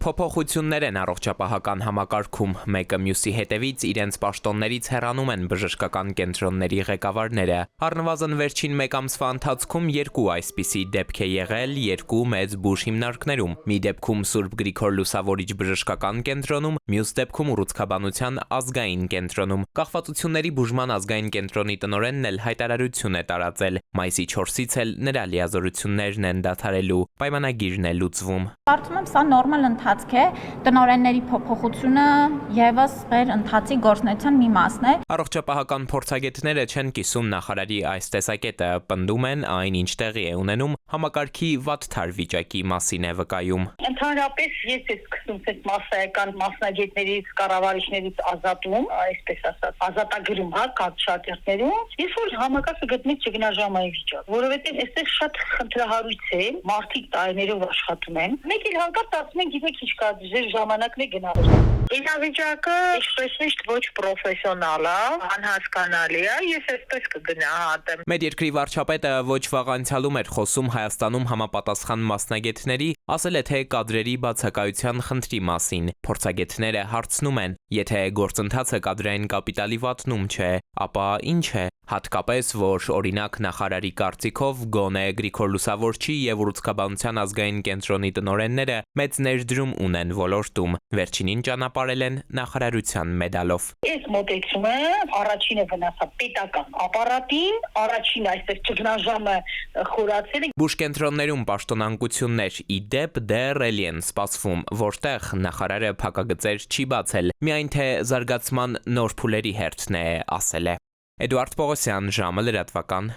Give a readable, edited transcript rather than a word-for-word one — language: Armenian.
Փոփոխություններ են առողջապահական համակարգում, մեկը մյուսի հետևից իրենց պաշտոններից հեռանում են բժշկական կենտրոնների ղեկավարները։ Առնվազն վերջին մեկ ամսվա ընթացքում 2 այսպիսի դեպք է եղել 2 մեծ բուժ հիմնարկներում։ Մի դեպքում Սուրբ Գրիգոր Լուսավորիչ բժշկական կենտրոնում, մյուս դեպքում Ուռուցքաբանության ազգային կենտրոնում։ Կախվածությունների բուժման ազգային կենտրոնի տնօրենն էլ հայտարարություն է տարածել։ Մայիսի 4-ից էլ նրա լիազորություններն են դադարելու, պայմանագիրն է լուծվում։ Կարծում եմ, սա նորմալ ընթացք է, տնօրենների փոփոխությունը եւս մեր ընթացի գործունեության մի մասն է։ Առողջապահական փորձագետները չեն կիսում նախարարի այս տեսակետը, պնդում են այն, ինչ տեղի է ունենում, համակարգի վատթար վիճակի մասին է վկայում։ Ընդհանրապես ես սկսում այդ մասսայական մասնագետներից, կառավարիչներից ազատում, այսպես ասած, ազատագրում, կաթշատերներում, ես որ համակարգը գտնի չգնաժամային վիճակ, որովհետև այստեղ շատ խնդրահարույց է, մարդիկ տարիներով աշխատում են։ Մեկ էլ հանկարծ ասում են, գիտեք ինչ կա, ձեր ժամանակն է գնալ։ Իրավիճակը ինչպես միշտ ոչ պրոֆեսիոնալ է, անհասկանալի է, ես այսպես կգնահատեմ։ Մեր երկրի վարչապետը ոչ վաղ անցյալում էր խոսում Հայաստանում համապատասխան մասնագետների, ասել է թե կադրերի բացակայության խնդրի մասին։ Փորձագետները հարցնում են, եթե գործընթացը կադրային կապիտալի վատնում չէ, ապա ինչ է։ Հատկապես, որ օրինակ նախարարի կարծիքով գոնե Գրիգոր Լուսավորչի եւ Ուռուցքաբանության ազգային կենտրոնի տնօրենները մեծ ներդրում ունեն ոլորտում, վերջինին ճանապարհել են նախարարության մեդալով։ Այս մոտեցումը առաջինը վնասա պետական ապարատին, առաջին այսպես ճգնաժամը խորացել է։ Բուժ կենտրոններում պաշտոնանկություններ ի դեպ դեռ էլի են սպասվում, որտեղ նախարարը փակագծեր չի բացել, միայն թե զարգացման նոր փուլերի հերթն է, ասել է։ Էդուարդ Պողոսյան, ժամը լրատվական։